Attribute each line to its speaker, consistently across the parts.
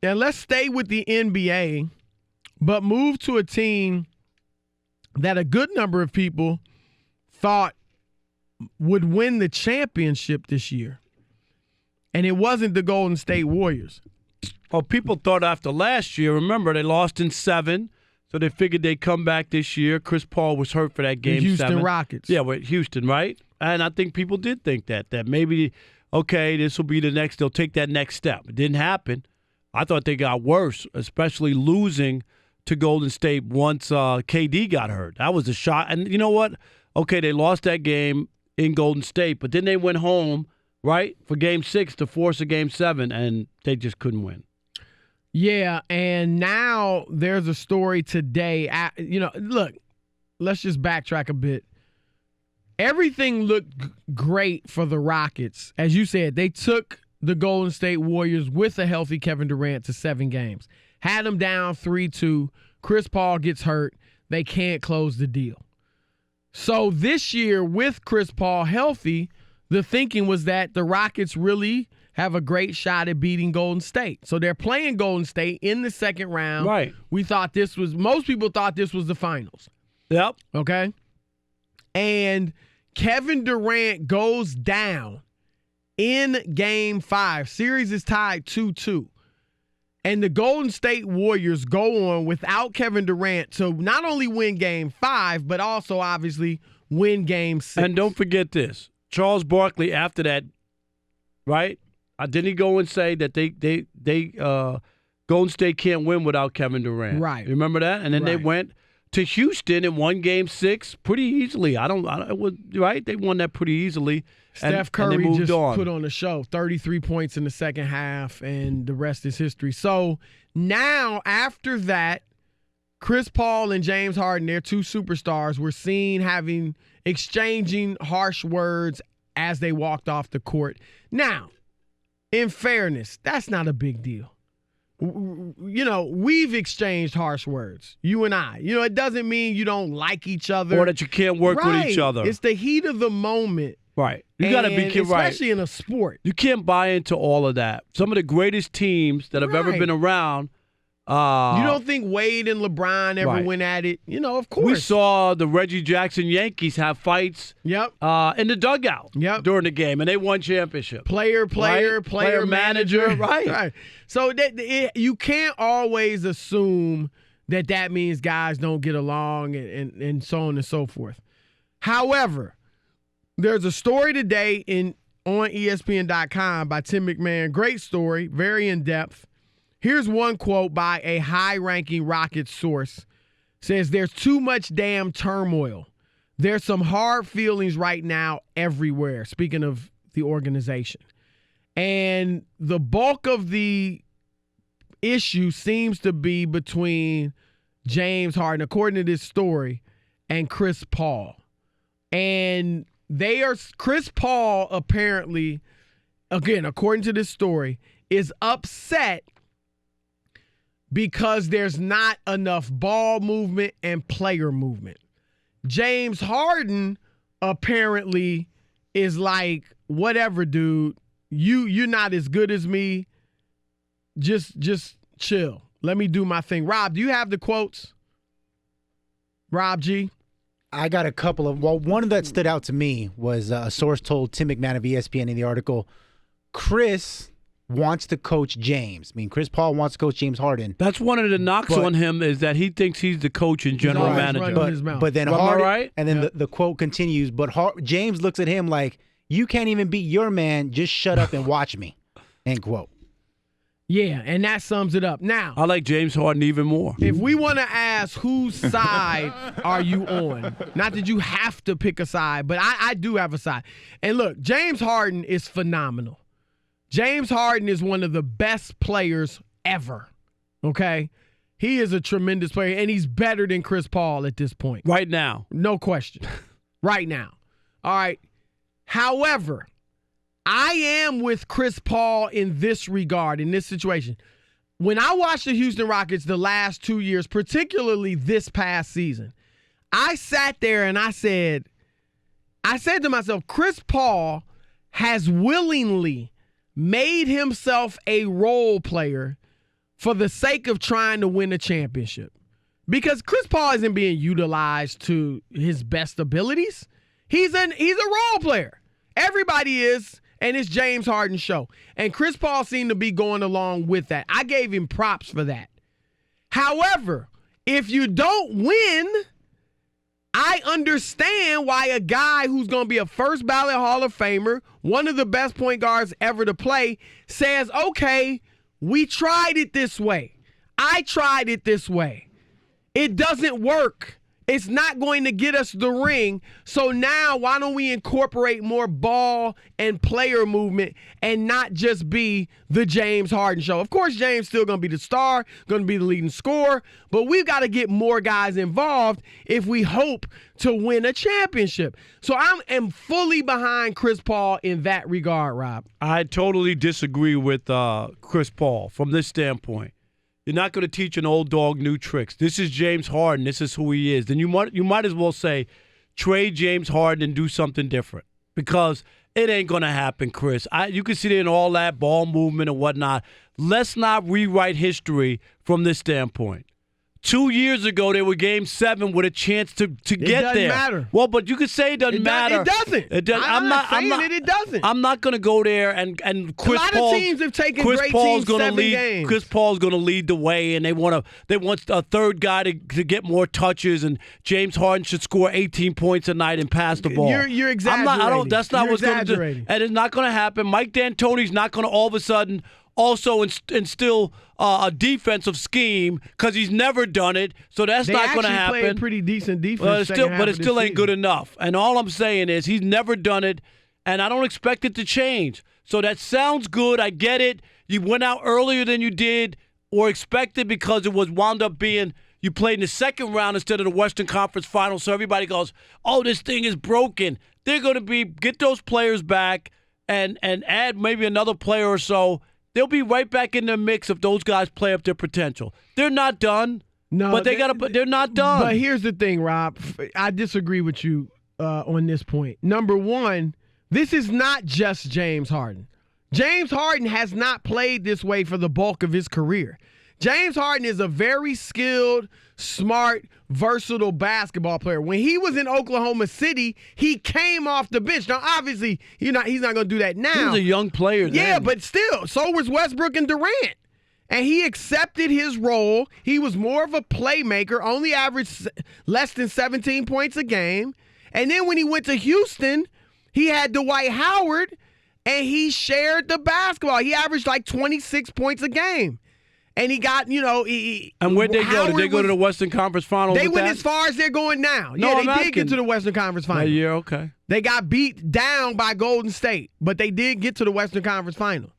Speaker 1: And let's stay with the NBA, but move to a team that a good number of people thought would win the championship this year. And it wasn't the Golden State Warriors.
Speaker 2: Well, people thought after last year, remember, they lost in 7, so they figured they'd come back this year. Chris Paul was hurt for that game
Speaker 1: the Houston
Speaker 2: 7.
Speaker 1: Rockets.
Speaker 2: Yeah, with Houston, right? And I think people did think that maybe, okay, this will be the next, they'll take that next step. It didn't happen. I thought they got worse, especially losing to Golden State once KD got hurt. That was a shot. And you know what? Okay, they lost that game in Golden State, but then they went home, right, for Game 6 to force a Game 7, and they just couldn't win.
Speaker 1: Yeah, and now there's a story today. Look, let's just backtrack a bit. Everything looked great for the Rockets. As you said, they took the Golden State Warriors with a healthy Kevin Durant to 7 games. Had them down 3-2. Chris Paul gets hurt. They can't close the deal. So this year, with Chris Paul healthy, the thinking was that the Rockets really have a great shot at beating Golden State. So they're playing Golden State in the second round.
Speaker 2: Right.
Speaker 1: Most people thought this was the finals.
Speaker 2: Yep.
Speaker 1: Okay? And Kevin Durant goes down in Game 5. Series is tied 2-2. And the Golden State Warriors go on without Kevin Durant to not only win Game 5, but also obviously win Game 6.
Speaker 2: And don't forget this. Charles Barkley, after that, right? Didn't he go and say that Golden State can't win without Kevin Durant?
Speaker 1: Right.
Speaker 2: You remember that? And then they went to Houston and won Game 6 pretty easily. Right? They won that pretty easily.
Speaker 1: Steph Curry just put on a show, 33 points in the second half, and the rest is history. So now, after that, Chris Paul and James Harden, their 2 superstars, were seen exchanging harsh words as they walked off the court. Now, in fairness, that's not a big deal. We've exchanged harsh words, you and I. It doesn't mean you don't like each other.
Speaker 2: Or that you can't work with each other.
Speaker 1: It's the heat of the moment.
Speaker 2: Right. You got to be careful.
Speaker 1: Especially in a sport.
Speaker 2: You can't buy into all of that. Some of the greatest teams that have ever been around.
Speaker 1: You don't think Wade and LeBron ever went at it? Of course.
Speaker 2: We saw the Reggie Jackson Yankees have fights in the dugout during the game, and they won championship.
Speaker 1: Player, manager.
Speaker 2: Right.
Speaker 1: So you can't always assume that means guys don't get along and so on and so forth. However, there's a story today on ESPN.com by Tim McMahon. Great story, very in-depth. Here's one quote by a high-ranking Rockets source. Says, there's too much damn turmoil. There's some hard feelings right now everywhere, speaking of the organization. And the bulk of the issue seems to be between James Harden, according to this story, and Chris Paul. And Chris Paul apparently, again, according to this story, is upset because there's not enough ball movement and player movement. James Harden apparently is like, whatever, dude, you're not as good as me. Just chill. Let me do my thing. Rob, do you have the quotes? Rob G?
Speaker 3: I got a couple of, one that stood out to me was a source told Tim McMahon of ESPN in the article, Chris wants to coach James. I mean, Chris Paul wants to coach James Harden.
Speaker 2: That's one of the knocks on him is that he thinks he's the coach and general manager.
Speaker 3: But then Harden, and then the quote continues, but James looks at him like, you can't even beat your man, just shut up and watch me, end quote.
Speaker 1: Yeah, and that sums it up. Now,
Speaker 2: I like James Harden even more.
Speaker 1: If we want to ask whose side are you on, not that you have to pick a side, but I do have a side. And look, James Harden is phenomenal. James Harden is one of the best players ever, okay? He is a tremendous player, and he's better than Chris Paul at this point.
Speaker 2: Right now.
Speaker 1: No question. Right now. All right. However, I am with Chris Paul in this regard, in this situation. When I watched the Houston Rockets the last 2 years, particularly this past season, I sat there and I said to myself, Chris Paul has willingly made himself a role player for the sake of trying to win a championship. Because Chris Paul isn't being utilized to his best abilities. He's a role player. Everybody is, and it's James Harden's show. And Chris Paul seemed to be going along with that. I gave him props for that. However, if you don't win, I understand why a guy who's going to be a first ballot Hall of Famer, one of the best point guards ever to play, says, okay, we tried it this way. I tried it this way. It doesn't work. It's not going to get us the ring. So now why don't we incorporate more ball and player movement and not just be the James Harden show? Of course, James still going to be the star, going to be the leading scorer, but we've got to get more guys involved if we hope to win a championship. So I am fully behind Chris Paul in that regard, Rob.
Speaker 2: I totally disagree with Chris Paul from this standpoint. You're not going to teach an old dog new tricks. This is James Harden. This is who he is. Then you might as well say, trade James Harden and do something different, because it ain't going to happen, Chris. You can see it in all that ball movement and whatnot. Let's not rewrite history from this standpoint. 2 years ago, they were Game 7 with a chance to get there.
Speaker 1: It doesn't matter.
Speaker 2: Well, but you could say it doesn't matter.
Speaker 1: It doesn't.
Speaker 2: I'm not
Speaker 1: saying it doesn't.
Speaker 2: I'm not going to go there and Chris
Speaker 1: a lot
Speaker 2: Paul.
Speaker 1: of teams have taken great teams 7 games.
Speaker 2: Chris Paul's going to lead the way, and they want a third guy to get more touches, and James Harden should score 18 points a night and pass the ball.
Speaker 1: You're exaggerating.
Speaker 2: That's not what's going to do. And it's not going to happen. Mike D'Antoni's not going to all of a sudden also instill a defensive scheme, because he's never done it. So that's not going to happen.
Speaker 1: They actually played pretty decent defense.
Speaker 2: But it still ain't good enough. And all I'm saying is he's never done it, and I don't expect it to change. So that sounds good. I get it. You went out earlier than you did or expected, because it was wound up being you played in the second round instead of the Western Conference Finals. So everybody goes, oh, this thing is broken. They're going to get those players back and add maybe another player or so. They'll be right back in the mix if those guys play up their potential. They're not done.
Speaker 1: No,
Speaker 2: but they're not done.
Speaker 1: But here's the thing, Rob. I disagree with you on this point. Number one, this is not just James Harden. James Harden has not played this way for the bulk of his career. James Harden is a very skilled, smart, versatile basketball player. When he was in Oklahoma City, he came off the bench. Now, obviously, he's not going to do that now.
Speaker 2: He was a young player then.
Speaker 1: Yeah, but still, so was Westbrook and Durant. And he accepted his role. He was more of a playmaker, only averaged less than 17 points a game. And then when he went to Houston, he had Dwight Howard, and he shared the basketball. He averaged like 26 points a game. And he got,
Speaker 2: and where'd they go? Did they go to the Western Conference Finals?
Speaker 1: They went as far as they're going now.
Speaker 2: No,
Speaker 1: yeah, they did get to the Western Conference Finals.
Speaker 2: Yeah, okay.
Speaker 1: They got beat down by Golden State, but they did get to the Western Conference Final.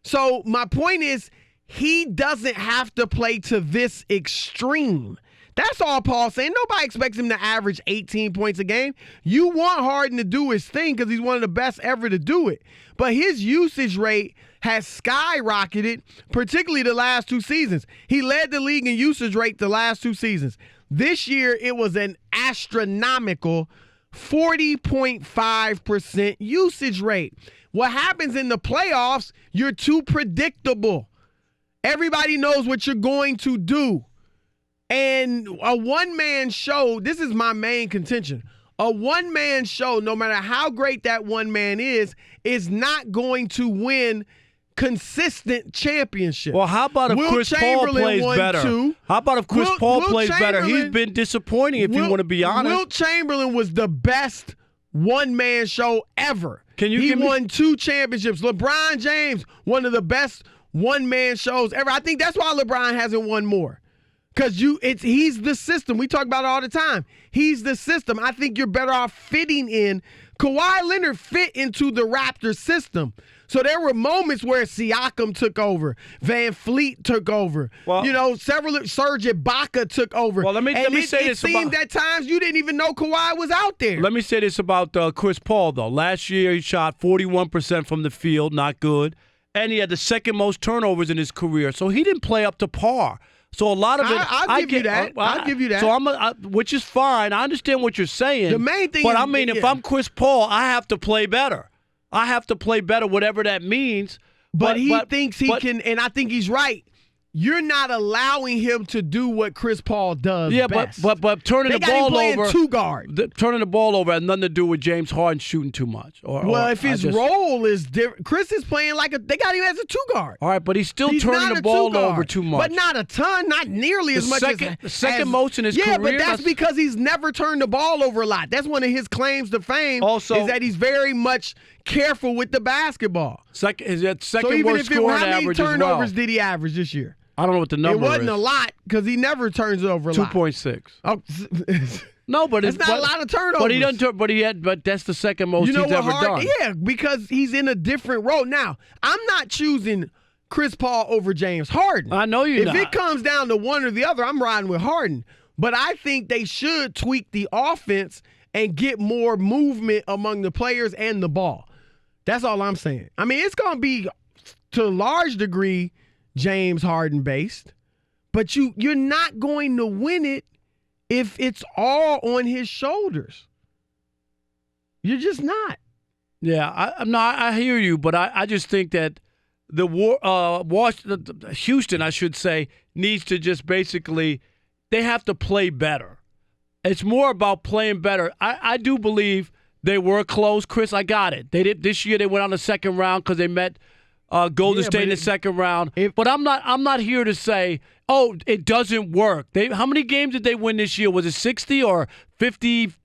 Speaker 1: So my point is, he doesn't have to play to this extreme. That's all Paul's saying. Nobody expects him to average 18 points a game. You want Harden to do his thing because he's one of the best ever to do it. But his usage rate has skyrocketed, particularly the last 2 seasons. He led the league in usage rate the last 2 seasons. This year, it was an astronomical 40.5% usage rate. What happens in the playoffs, you're too predictable. Everybody knows what you're going to do. And a one-man show, this is my main contention. A one-man show, no matter how great that one man is not going to win consistent championship.
Speaker 2: Well, how about if Chris Paul plays better? How about if Chris Paul plays better? He's been disappointing, if you want to be honest.
Speaker 1: Wilt Chamberlain was the best one-man show ever.
Speaker 2: He
Speaker 1: won 2 championships. LeBron James, one of the best one-man shows ever. I think that's why LeBron hasn't won more. Because he's the system. We talk about it all the time. He's the system. I think you're better off fitting in. Kawhi Leonard fit into the Raptors system. So there were moments where Siakam took over, Van Fleet took over, several Serge Ibaka took over.
Speaker 2: Well, let me say this.
Speaker 1: It seemed at times you didn't even know Kawhi was out there.
Speaker 2: Let me say this about Chris Paul, though. Last year he shot 41% from the field, not good, and he had the second most turnovers in his career. So he didn't play up to par. So a lot of it,
Speaker 1: I'll give you that. I'll give you that.
Speaker 2: So which is fine. I understand what you're saying.
Speaker 1: The main thing,
Speaker 2: but if I'm Chris Paul, I have to play better. I have to play better, whatever that means.
Speaker 1: But he thinks he can, and I think he's right. you're not allowing him to do what Chris Paul does best.
Speaker 2: but turning
Speaker 1: they
Speaker 2: the ball over,
Speaker 1: two guard.
Speaker 2: Turning the ball over has nothing to do with James Harden shooting too much.
Speaker 1: If his role is different, Chris is playing they got him as a 2 guard.
Speaker 2: All right, but he's still turning the ball over too much.
Speaker 1: But not a ton, not nearly as much as
Speaker 2: the second most in his career.
Speaker 1: Yeah, but that's because he's never turned the ball over a lot. That's one of his claims to fame.
Speaker 2: Also,
Speaker 1: is that he's very much careful with the basketball.
Speaker 2: Is that second
Speaker 1: so even
Speaker 2: worst scoring
Speaker 1: how many
Speaker 2: average
Speaker 1: turnovers
Speaker 2: as well.
Speaker 1: did he average this year?
Speaker 2: I don't know what the number is.
Speaker 1: It wasn't a lot because he never turns it over a lot.
Speaker 2: 2.6.
Speaker 1: Oh,
Speaker 2: no, but
Speaker 1: it's not a lot of turnovers.
Speaker 2: But he doesn't. But that's the second most he's ever done.
Speaker 1: Yeah, because he's in a different role. Now, I'm not choosing Chris Paul over James Harden.
Speaker 2: I know you're not.
Speaker 1: If it comes down to one or the other, I'm riding with Harden. But I think they should tweak the offense and get more movement among the players and the ball. That's all I'm saying. I mean, it's going to be, to a large degree, James Harden based, but you're not going to win it if it's all on his shoulders. You're just not.
Speaker 2: Yeah, I hear you, but I just think that Houston, I should say, needs to just basically, they have to play better. It's more about playing better. I do believe they were close, Chris. I got it. They did this year. They went on the second round because they met Golden State in the second round. But I'm not here to say, oh, it doesn't work. How many games did they win this year? Was it 60 or 55?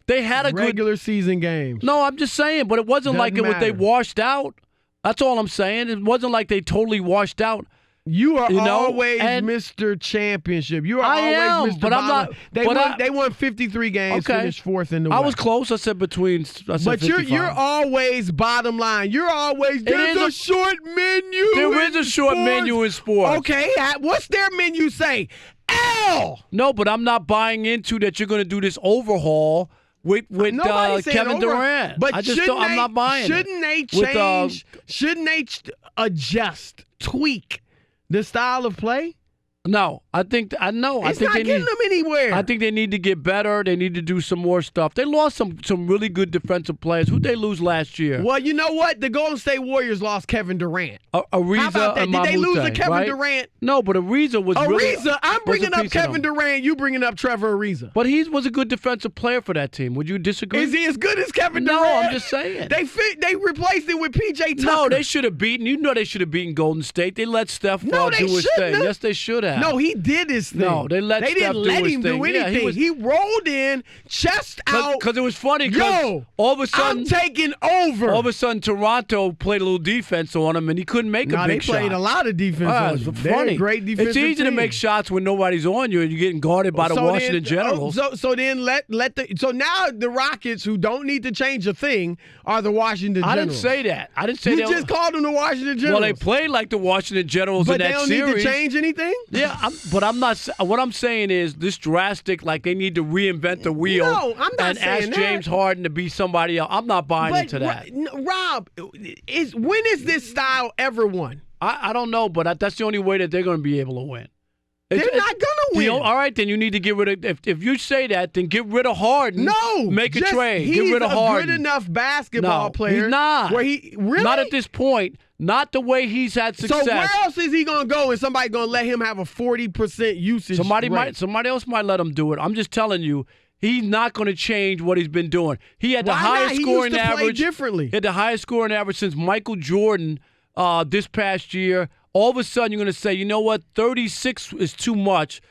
Speaker 2: They had a
Speaker 1: regular season games.
Speaker 2: No, I'm just saying, but it wasn't like they washed out. That's all I'm saying. It wasn't like they totally washed out.
Speaker 1: You are always Mr. Championship. You are always Mr.
Speaker 2: But I'm not.
Speaker 1: They won 53 games, finished 4th in the West.
Speaker 2: I was close. I said between.
Speaker 1: But you're always bottom line. You're always there's a short menu.
Speaker 2: There is a short menu in sports.
Speaker 1: Okay, what's their menu say? L.
Speaker 2: No, but I'm not buying into that. You're going to do this overhaul with Kevin Durant.
Speaker 1: But
Speaker 2: I'm not buying.
Speaker 1: Shouldn't they change? Shouldn't they adjust, tweak the style of play?
Speaker 2: No, I think
Speaker 1: it's not getting them anywhere.
Speaker 2: I think they need to get better. They need to do some more stuff. They lost some really good defensive players. Who'd they lose last year?
Speaker 1: Well, you know what? The Golden State Warriors lost Kevin Durant.
Speaker 2: Ariza.
Speaker 1: How about that?
Speaker 2: And
Speaker 1: Did they lose to Kevin
Speaker 2: right?
Speaker 1: Durant?
Speaker 2: No, but Ariza was
Speaker 1: I'm bringing up Kevin Durant. You bringing up Trevor Ariza.
Speaker 2: But he was a good defensive player for that team. Would you disagree?
Speaker 1: Is he as good as Kevin Durant?
Speaker 2: No, I'm just saying.
Speaker 1: They replaced it with P.J. Tucker.
Speaker 2: No, they should have beaten. You know they should have beaten Golden State. They let Steph do his thing. Yes, they should have.
Speaker 1: No, he did his thing.
Speaker 2: No, they didn't let him do
Speaker 1: anything.
Speaker 2: Yeah,
Speaker 1: he rolled in, chest out.
Speaker 2: Because it was funny. All of a sudden,
Speaker 1: I'm taking over.
Speaker 2: All of a sudden, Toronto played a little defense on him, and he couldn't make a big shot.
Speaker 1: They played a lot of defense on him.
Speaker 2: Funny.
Speaker 1: They're great defensive
Speaker 2: It's easy to make shots when nobody's on you, and you're getting guarded by the Washington Generals.
Speaker 1: So now the Rockets, who don't need to change a thing, are the Washington Generals.
Speaker 2: I didn't say that.
Speaker 1: You just called them the Washington Generals.
Speaker 2: Well, they played like the Washington Generals in that series.
Speaker 1: But they don't need to change anything?
Speaker 2: Yeah, but I'm not. What I'm saying is this drastic, like they need to reinvent the wheel.
Speaker 1: No, I'm not
Speaker 2: and
Speaker 1: saying
Speaker 2: ask
Speaker 1: that.
Speaker 2: James Harden to be somebody else. I'm not buying into that.
Speaker 1: Rob, when is this style ever won?
Speaker 2: I don't know, but that's the only way that they're going to be able to win.
Speaker 1: They're not going to win.
Speaker 2: All right, then you need to get rid of. If you say that, then get rid of Harden.
Speaker 1: No,
Speaker 2: make a trade. Get rid of Harden.
Speaker 1: He's a good enough basketball player.
Speaker 2: He's not.
Speaker 1: Where he really
Speaker 2: not at this point. Not the way he's had success.
Speaker 1: So where else is he going to go and somebody going to let him have a 40% usage rate?
Speaker 2: Somebody else might let him do it. I'm just telling you, he's not going to change what he's been doing. He had the highest scoring average.
Speaker 1: Play differently.
Speaker 2: He had the highest scoring average since Michael Jordan this past year. All of a sudden, you're going to say, you know what, 36 is too much.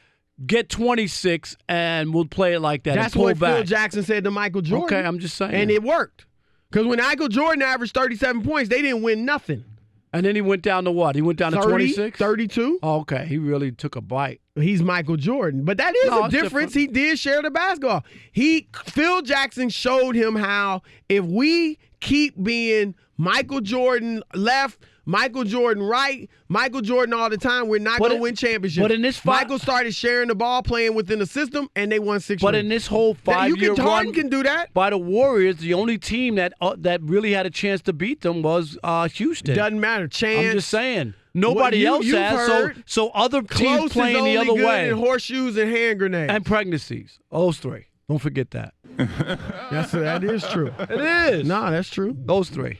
Speaker 2: Get 26, and we'll play it like that.
Speaker 1: That's what Phil Jackson said to Michael Jordan.
Speaker 2: Okay, I'm just saying.
Speaker 1: And it worked. Because when Michael Jordan averaged 37 points, they didn't win nothing.
Speaker 2: And then he went down to what? He went down to 26?
Speaker 1: 32.
Speaker 2: Oh, okay. He really took a bite.
Speaker 1: He's Michael Jordan. But that is a difference. He did share the basketball. Phil Jackson showed him how if we keep being Michael Jordan left, Michael Jordan right, Michael Jordan all the time, we're not going to win championships.
Speaker 2: But in this
Speaker 1: Michael started sharing the ball, playing within the system, and they won 6
Speaker 2: But
Speaker 1: rings.
Speaker 2: in this whole 5-year run,
Speaker 1: Harden can do that.
Speaker 2: By the Warriors, the only team that really had a chance to beat them was Houston.
Speaker 1: It doesn't matter. Chance.
Speaker 2: I'm just saying. Nobody else has. So other teams playing the other way.
Speaker 1: And horseshoes and hand grenades.
Speaker 2: And pregnancies. Those three. Don't forget that.
Speaker 1: That is true.
Speaker 2: It is.
Speaker 1: No, that's true.
Speaker 2: Those three.